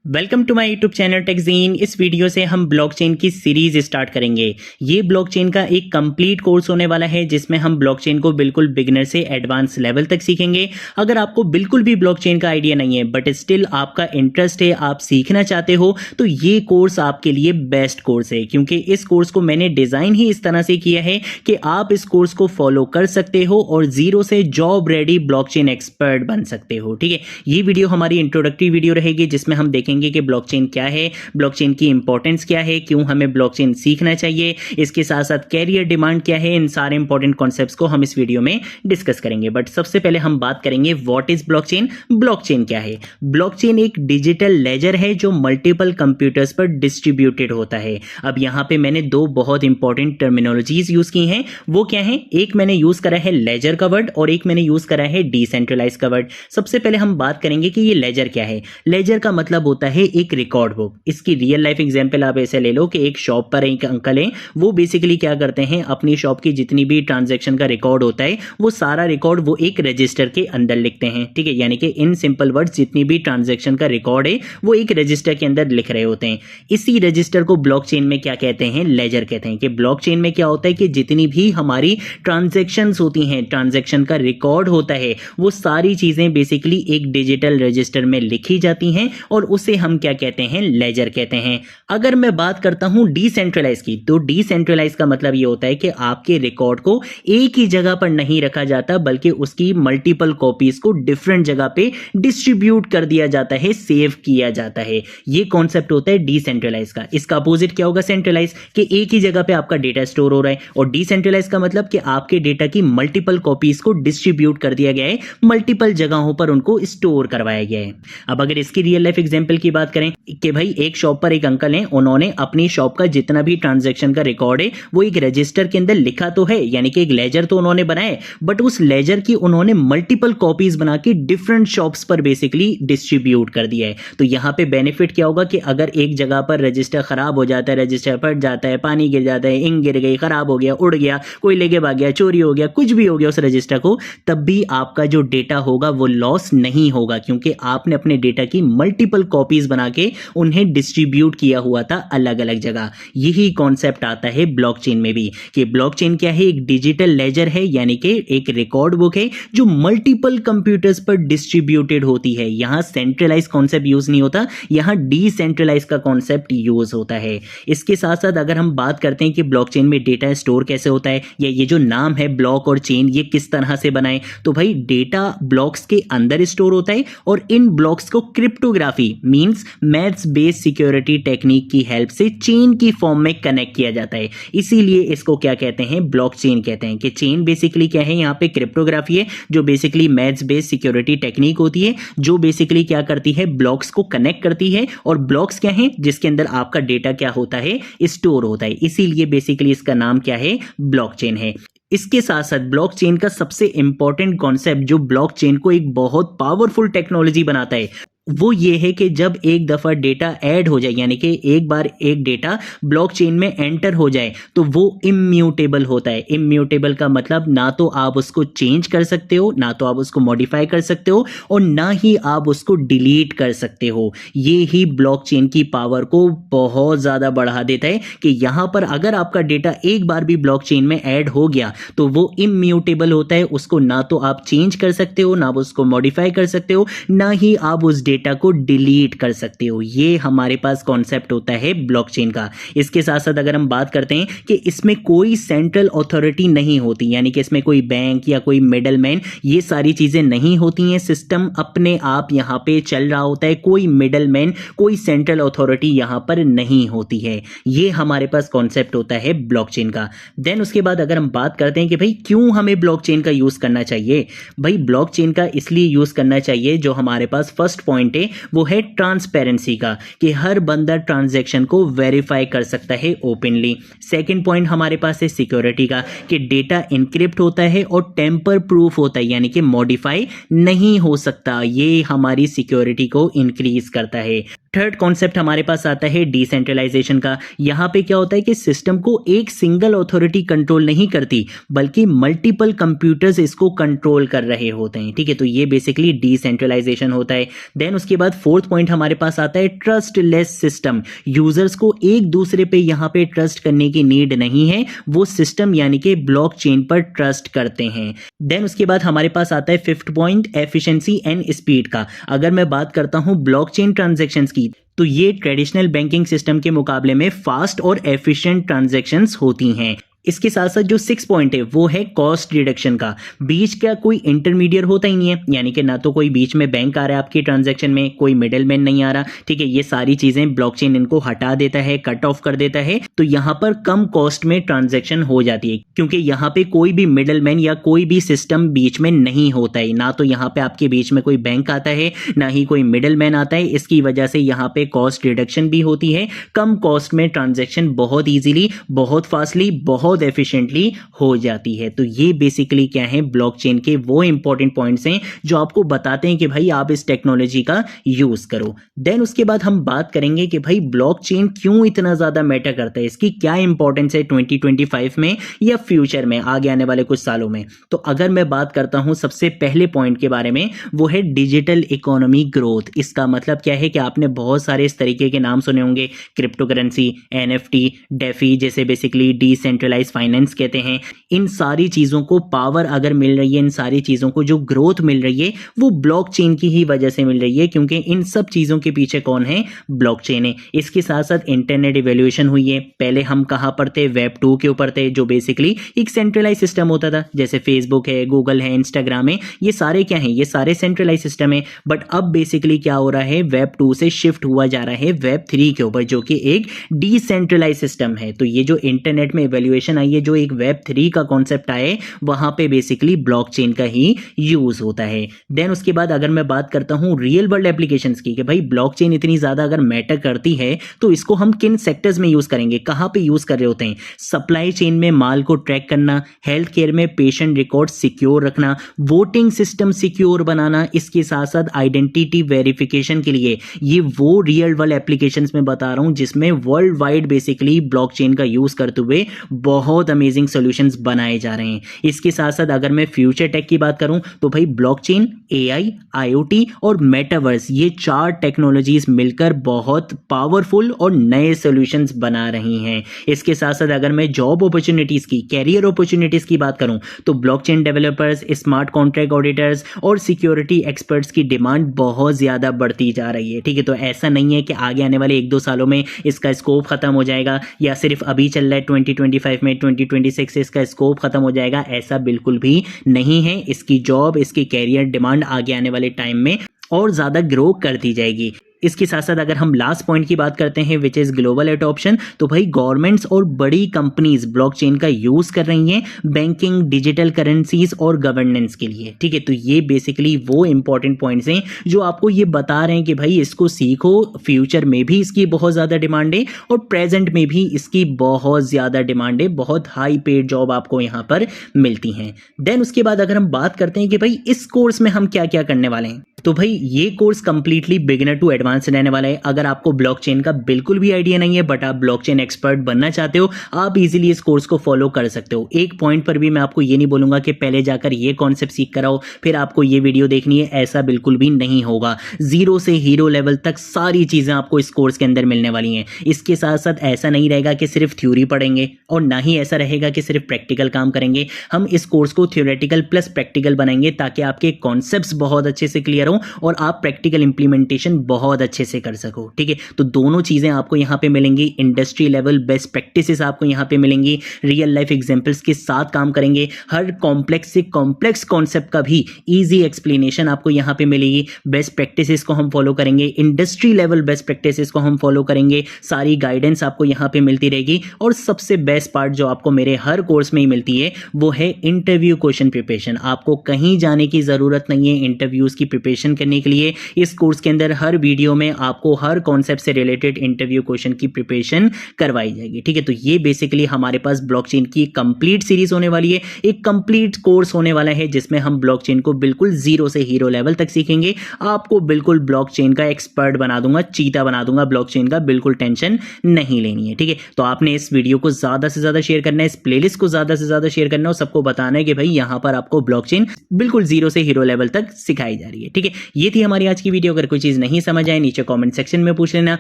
Welcome to my YouTube channel Techgene. इस video से हम ब्लॉकचेन की सीरीज स्टार्ट करेंगे। ये ब्लॉकचेन का एक कंप्लीट कोर्स होने वाला है जिसमें हम ब्लॉकचेन को बिल्कुल बिगिनर से एडवांस लेवल तक सीखेंगे। अगर आपको बिल्कुल भी ब्लॉकचेन का आइडिया नहीं है बट स्टिल आपका इंटरेस्ट है, आप सीखना चाहते हो, तो ये कोर्स आपके लिए बेस्ट कोर्स है, क्योंकि इस कोर्स को मैंने डिज़ाइन ही इस तरह से किया है कि आप इस कोर्स को फॉलो कर सकते हो और जीरो से जॉब रेडी ब्लॉकचेन एक्सपर्ट बन सकते हो। ठीक है, ये वीडियो हमारी इंट्रोडक्टरी वीडियो रहेगी जिसमें हम देखेंगे कि ब्लॉकचेन क्या है, ब्लॉकचेन की इंपॉर्टेंस क्या है, क्यों हमें ब्लॉकचेन सीखना चाहिए, इसके साथ साथ कैरियर डिमांड क्या है। इन सारे इंपॉर्टेंट कॉन्सेप्ट्स को हम इस वीडियो में डिस्कस करेंगे। बट सबसे पहले हम बात करेंगे व्हाट इज ब्लॉकचेन। ब्लॉकचेन क्या है? ब्लॉकचेन एक डिजिटल लेजर है जो मल्टीपल कंप्यूटर्स पर डिस्ट्रीब्यूटेड होता है। अब यहां पे मैंने दो बहुत इंपॉर्टेंट टर्मिनोलॉजीज यूज की हैं। वो क्या है? एक मैंने यूज करा है लेजर का वर्ड और एक मैंने यूज करा है डिसेंट्रलाइज का वर्ड। सबसे पहले हम बात करेंगे कि ये लेजर क्या है। लेजर का मतलब होता है एक रिकॉर्ड बुक। इसकी रियल लाइफ एग्जांपल आप ऐसे ले लो कि एक शॉप पर एक अंकल हैं, वो बेसिकली क्या करते हैं, अपनी शॉप की जितनी भी ट्रांजैक्शन का रिकॉर्ड होता है वो सारा रिकॉर्ड वो एक रजिस्टर के अंदर लिखते हैं। ठीक है, यानी कि इन सिंपल वर्ड्स जितनी भी ट्रांजैक्शन का रिकॉर्ड है वो एक रजिस्टर के अंदर लिख रहे होते हैं। इसी रजिस्टर को ब्लॉकचेन में क्या कहते हैं? लेजर कहते हैं। कि ब्लॉकचेन में क्या होता है कि जितनी भी हमारी ट्रांजैक्शंस होती हैं, ट्रांजैक्शन का रिकॉर्ड होता है, वो सारी चीजें बेसिकली एक डिजिटल रजिस्टर में लिखी जाती हैं और उसे हम क्या कहते हैं? लेजर कहते हैं। अगर मैं बात करता हूं डिसेंट्रलाइज की, तो डिसेंट्रलाइज का मतलब यह होता है कि आपके रिकॉर्ड को एक ही जगह पर नहीं रखा जाता बल्कि उसकी मल्टीपल कॉपीज को डिफरेंट जगह पे डिस्ट्रीब्यूट कर दिया जाता है, सेव किया जाता है। यह कॉन्सेप्ट होता है डिसेंट्रलाइज का। इसका अपोजिट क्या होगा? सेंट्रलाइज, कि एक ही जगह पे आपका डेटा स्टोर हो रहा है। और डिसेंट्रलाइज का मतलब कि आपके डेटा की मल्टीपल कॉपीज को डिस्ट्रीब्यूट कर दिया गया है, मल्टीपल जगहों पर उनको स्टोर करवाया गया है। अब अगर इसकी रियल लाइफ एग्जांपल की बात करें कि भाई एक शॉप पर एक अंकल हैं, उन्होंने अपनी शॉप का जितना भी ट्रांजैक्शन का रिकॉर्ड है वो एक रजिस्टर के अंदर लिखा तो है, यानी कि एक लेजर तो उन्होंने बनाए, बट उस लेजर की उन्होंने मल्टीपल कॉपीज बना के डिफरेंट शॉप्स पर बेसिकली डिस्ट्रीब्यूट कर दिया है। तो यहां पे बेनिफिट क्या होगा कि अगर एक जगह पर रजिस्टर खराब हो जाता है, रजिस्टर फट जाता है, पानी गिर जाता है, इंक गिर गई, खराब हो गया, उड़ गया, कोई लेके भाग गया, चोरी हो गया, कुछ भी हो गया उस रजिस्टर को, तब भी आपका जो डेटा होगा वो लॉस नहीं होगा, क्योंकि आपने अपने डेटा की मल्टीपल कॉपीज बना के उन्हें डिस्ट्रीब्यूट किया हुआ था अलग अलग जगह। यही कॉन्सेप्ट आता है ब्लॉकचेन में भी कि ब्लॉकचेन क्या है? एक डिजिटल लेजर है, यानी कि एक रिकॉर्ड बुक है जो मल्टीपल कंप्यूटर्स पर डिस्ट्रीब्यूटेड होती है। यहां सेंट्रलाइज कॉन्सेप्ट यूज नहीं होता, यहां डिसेंट्रलाइज का कॉन्सेप्ट यूज होता है। इसके साथ साथ अगर हम बात करते हैं कि ब्लॉकचेन में डेटा स्टोर कैसे होता है, या ये जो नाम है ब्लॉक और चेन, ये किस तरह से बनाए, तो भाई डेटा ब्लॉक्स के अंदर स्टोर होता है और इन ब्लॉक्स को cryptography means maths based security technique की हेल्प से चेन की फॉर्म में कनेक्ट किया जाता है। इसीलिए इसको क्या कहते हैं? ब्लॉकचेन कहते हैं। कि चेन बेसिकली क्या है? यहाँ पे क्रिप्टोग्राफी है जो basically maths based security technique होती है, जो बेसिकली क्या करती है? ब्लॉक्स को कनेक्ट करती है। और ब्लॉक्स क्या है? जिसके अंदर आपका डेटा क्या होता है? स्टोर होता है। इसीलिए बेसिकली इसका नाम क्या है? ब्लॉकचेन है। इसके साथ साथ ब्लॉकचेन का सबसे इंपॉर्टेंट कॉन्सेप्ट जो ब्लॉकचेन को एक बहुत पावरफुल टेक्नोलॉजी बनाता है वो ये है कि जब एक दफ़ा डेटा ऐड हो जाए, यानी कि एक बार एक डेटा ब्लॉकचेन में एंटर हो जाए, तो वो इम्यूटेबल होता है। इम्यूटेबल का मतलब ना तो आप उसको चेंज कर सकते हो, ना तो आप उसको मॉडिफाई कर सकते हो, और ना ही आप उसको डिलीट कर सकते हो। ये ही ब्लॉकचेन की पावर को बहुत ज़्यादा बढ़ा देता है कि यहाँ पर अगर आपका डेटा एक बार भी ब्लॉकचेन में ऐड हो गया तो वो इम्यूटेबल होता है। उसको ना तो आप चेंज कर सकते हो, ना उसको मॉडिफाई कर सकते हो, ना ही आप उस डेटा को डिलीट कर सकते हो। ये हमारे पास कॉन्सेप्ट होता है ब्लॉकचेन का। इसके साथ साथ अगर हम बात करते हैं कि इसमें कोई सेंट्रल अथॉरिटी नहीं होती, यानी कि इसमें कोई बैंक या कोई मिडलमैन, ये सारी चीजें नहीं होती हैं। सिस्टम अपने आप यहां पे चल रहा होता है। कोई मिडलमैन, कोई सेंट्रल अथॉरिटी यहां पर नहीं होती है। ये हमारे पास कॉन्सेप्ट होता है ब्लॉकचेन का। देन उसके बाद अगर हम बात करते हैं कि भाई क्यों हमें ब्लॉकचेन का यूज करना चाहिए, भाई ब्लॉकचेन का इसलिए यूज करना चाहिए, जो हमारे पास फर्स्ट पॉइंट है वो है ट्रांसपेरेंसी का, कि हर बंदा ट्रांजैक्शन को वेरीफाई कर सकता है ओपनली। सेकंड पॉइंट हमारे पास है सिक्योरिटी का, कि डेटा इनक्रिप्ट होता है और टेम्पर प्रूफ होता है, यानी कि मॉडिफाई नहीं हो सकता। ये हमारी सिक्योरिटी को इंक्रीज करता है। थर्ड कॉन्सेप्ट हमारे पास आता है डिसेंट्रलाइजेशन का। यहाँ पे क्या होता है कि सिस्टम को एक सिंगल अथॉरिटी कंट्रोल नहीं करती, बल्कि मल्टीपल कंप्यूटर्स इसको कंट्रोल कर रहे होते हैं। ठीक है, तो ये बेसिकली डिसेंट्रलाइजेशन होता है। देन उसके बाद फोर्थ पॉइंट हमारे पास आता है ट्रस्टलेस सिस्टम। यूजर्स को एक दूसरे पे यहाँ पे ट्रस्ट करने की नीड नहीं है, वो सिस्टम यानी कि ब्लॉकचेन पर ट्रस्ट करते हैं। देन उसके बाद हमारे पास आता है fifth point efficiency and speed का। अगर मैं बात करता हूं ब्लॉकचेन ट्रांजैक्शंस की, तो ये ट्रेडिशनल बैंकिंग सिस्टम के मुकाबले में फास्ट और एफिशिएंट ट्रांजैक्शंस होती हैं। इसके साथ साथ जो 6 पॉइंट है वो है कॉस्ट रिडक्शन का। बीच का कोई इंटरमीडिएट होता ही नहीं है, यानी कि ना तो कोई बीच में बैंक आ रहा है आपकी ट्रांजैक्शन में, कोई मिडलमैन नहीं आ रहा। ठीक है, ये सारी चीजें ब्लॉकचेन इनको हटा देता है, कट ऑफ कर देता है, तो यहाँ पर कम कॉस्ट में ट्रांजैक्शन हो जाती है, क्योंकि यहाँ पे कोई भी मिडलमैन या कोई भी सिस्टम बीच में नहीं होता है। ना तो यहाँ पे आपके बीच में कोई बैंक आता है, ना ही कोई मिडलमैन आता है। इसकी वजह से यहाँ पे कॉस्ट रिडक्शन भी होती है, कम कॉस्ट में ट्रांजैक्शन बहुत ईजिली, बहुत फास्टली, बहुत एफिशिएंटली हो जाती है। तो ये बेसिकली क्या है, ब्लॉकचेन के वो इंपॉर्टेंट पॉइंट्स हैं जो आपको बताते हैं कि भाई आप इस टेक्नोलॉजी का यूज करो। देन उसके बाद हम बात करेंगे कि भाई ब्लॉकचेन क्यों इतना ज्यादा मैटर करता है, इसकी क्या इंपॉर्टेंस है 2025 में या फ्यूचर में, आगे आने वाले कुछ सालों में। तो अगर मैं बात करता हूं सबसे पहले पॉइंट के बारे में, वो है डिजिटल इकोनॉमी ग्रोथ। इसका मतलब क्या है कि आपने बहुत सारे इस तरीके के नाम सुने होंगे, क्रिप्टो करेंसी, एनएफटी, डेफी, जैसे बेसिकली डिसेंट्रलाइज फाइनेंस कहते हैं। इन सारी चीजों को पावर अगर मिल रही है, इन सारी चीजों को जो ग्रोथ मिल रही है, वो ब्लॉकचेन की ही वजह से मिल रही है, क्योंकि इन सब चीजों के पीछे कौन है, ब्लॉकचेन है। इसके साथ साथ इंटरनेट इवोल्यूशन हुई है। पहले हम कहां पर थे, वेब 2 के ऊपर थे, जो बेसिकली एक सेंट्रलाइज सिस्टम होता था, जैसे फेसबुक है, गूगल है, इंस्टाग्राम है, ये सारे क्या है, ये सारे सेंट्रलाइज सिस्टम है। बट अब बेसिकली क्या हो रहा है, वेब 2 से शिफ्ट हुआ जा रहा है वेब 3 के ऊपर, जो कि एक डिसेंट्रलाइज सिस्टम है। तो ये जो इंटरनेट में इवोल्यूशन आई है, जो एक वेब 3 का कॉन्सेप्ट आए, वहां पे बेसिकली ब्लॉकचेन का ही यूज होता है। देन उसके बाद अगर मैं बात करता हूं रियल वर्ल्ड एप्लीकेशंस की, कि भाई ब्लॉकचेन इतनी ज्यादा अगर मैटर करती है, तो इसको हम किन सेक्टर्स में यूज करेंगे, कहां पे यूज कर रहे होते हैं। सप्लाई चेन में माल को ट्रैक करना, हेल्थ केयर में पेशेंट रिकॉर्ड सिक्योर रखना, वोटिंग सिस्टम सिक्योर बनाना, इसके साथ साथ आइडेंटिटी वेरिफिकेशन के लिए। ये वो रियल वर्ल्ड एप्लीकेशंस में बता रहा हूं जिसमें वर्ल्ड वाइड बेसिकली ब्लॉकचेन का यूज करते हुए बहुत अमेजिंग सॉल्यूशंस बनाए जा रहे हैं। इसके साथ साथ अगर मैं फ्यूचर टेक की बात करूं, तो भाई ब्लॉकचेन, एआई, आईओटी और मेटावर्स, ये 4 टेक्नोलॉजीज मिलकर बहुत पावरफुल और नए सॉल्यूशंस बना रही हैं। इसके साथ साथ अगर मैं जॉब अपॉर्चुनिटीज की, कैरियर अपॉर्चुनिटीज की बात करूं, तो blockchain developers, smart contract auditors और सिक्योरिटी एक्सपर्ट्स की डिमांड बहुत ज्यादा बढ़ती जा रही है। ठीक है, तो ऐसा नहीं है कि आगे आने वाले 1-2 सालों में इसका स्कोप खत्म हो जाएगा, या सिर्फ अभी चल रहा है 2025 में, 2026 से इसका स्कोप खत्म हो जाएगा, ऐसा बिल्कुल भी नहीं है। इसकी जॉब, इसकी कैरियर डिमांड आगे आने वाले टाइम में और ज्यादा ग्रो करती जाएगी। इसके साथ साथ अगर हम लास्ट पॉइंट की बात करते हैं, विच इज ग्लोबल एडॉप्शन, तो भाई गवर्नमेंट्स और बड़ी कंपनीज ब्लॉकचेन का यूज कर रही हैं बैंकिंग, डिजिटल करेंसीज और गवर्नेंस के लिए। ठीक है, तो ये बेसिकली वो इंपॉर्टेंट पॉइंट्स हैं जो आपको ये बता रहे हैं कि भाई इसको सीखो, फ्यूचर में भी इसकी बहुत ज्यादा डिमांड है और प्रेजेंट में भी इसकी बहुत ज्यादा डिमांड है। बहुत हाई पेड जॉब आपको यहाँ पर मिलती हैं। देन उसके बाद अगर हम बात करते हैं कि भाई इस कोर्स में हम क्या क्या करने वाले हैं, तो भाई ये course completely beginner to advance रहने वाला है। अगर आपको ब्लॉकचेन का बिल्कुल भी आइडिया नहीं है, बट आप ब्लॉकचेन एक्सपर्ट बनना चाहते हो, आप इजीली इस कोर्स को फॉलो कर सकते हो। एक पॉइंट पर भी मैं आपको ये नहीं बोलूंगा कि पहले जाकर ये कॉन्सेप्ट सीख कर आओ, फिर आपको ये वीडियो देखनी है, ऐसा बिल्कुल भी नहीं होगा। 0 से हीरो लेवल तक सारी चीजें आपको इस कोर्स के अंदर मिलने वाली हैं। इसके साथ साथ ऐसा नहीं रहेगा कि सिर्फ थ्योरी पढ़ेंगे, और ना ही ऐसा रहेगा कि सिर्फ प्रैक्टिकल काम करेंगे। हम इस कोर्स को थ्योरेटिकल प्लस प्रैक्टिकल बनाएंगे, ताकि आपके कॉन्सेप्ट्स बहुत अच्छे से क्लियर हो और आप प्रैक्टिकल इंप्लीमेंटेशन बहुत अच्छे से कर सको। ठीक है, तो दोनों चीजें आपको यहाँ पे मिलेंगी। इंडस्ट्री लेवल बेस्ट प्रैक्टिसेस आपको यहाँ पे मिलेंगी, रियल लाइफ एग्जांपल्स के साथ काम करेंगे। हर कॉम्प्लेक्स से कॉम्प्लेक्स कॉन्सेप्ट का भी इजी एक्सप्लेनेशन आपको यहाँ पे मिलेगी। बेस्ट प्रैक्टिसेस को हम फॉलो करेंगे, इंडस्ट्री लेवल बेस्ट प्रैक्टिसेस को हम फॉलो करेंगे, सारी गाइडेंस आपको यहाँ पे मिलती रहेगी। और सबसे बेस्ट पार्ट जो आपको मेरे हर कोर्स में ही मिलती है, वो है इंटरव्यू क्वेश्चन प्रिपरेशन। आपको कहीं जाने की जरूरत नहीं है इंटरव्यूज की प्रिपरेशन प्रिपरेशन करने के लिए इस कोर्स के अंदर हर वीडियो में आपको हर कॉन्सेप्ट से रिलेटेड इंटरव्यू क्वेश्चन की प्रिपरेशन करवाई जाएगी। ठीक है, तो ये बेसिकली हमारे पास ब्लॉकचेन की एक कंप्लीट सीरीज होने वाली है, एक कंप्लीट कोर्स होने वाला है जिसमें हम ब्लॉकचेन को बिल्कुल जीरो से हीरो लेवल तक सीखेंगे। आपको बिल्कुल ब्लॉकचेन का एक्सपर्ट बना दूंगा, चीता बना दूंगा ब्लॉकचेन का, बिल्कुल टेंशन नहीं लेनी है। ठीक है, तो आपने इस वीडियो को ज्यादा से ज्यादा शेयर करना है, इस प्लेलिस्ट को ज्यादा से ज्यादा शेयर करना है और सबको बताना है कि भाई यहां पर आपको ब्लॉकचेन बिल्कुल जीरो से हीरो लेवल तक सिखाई जा रही है। ठीक है, ये थी हमारी आज की वीडियो। अगर कोई चीज नहीं समझ आए नीचे कमेंट सेक्शन में पूछ लेना,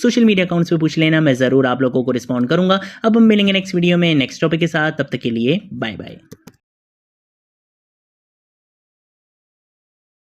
सोशल मीडिया अकाउंट्स पे पूछ लेना, मैं जरूर आप लोगों को रिस्पॉन्ड करूंगा। अब हम मिलेंगे नेक्स्ट वीडियो में नेक्स्ट टॉपिक के साथ, तब तक के लिए बाय बाय।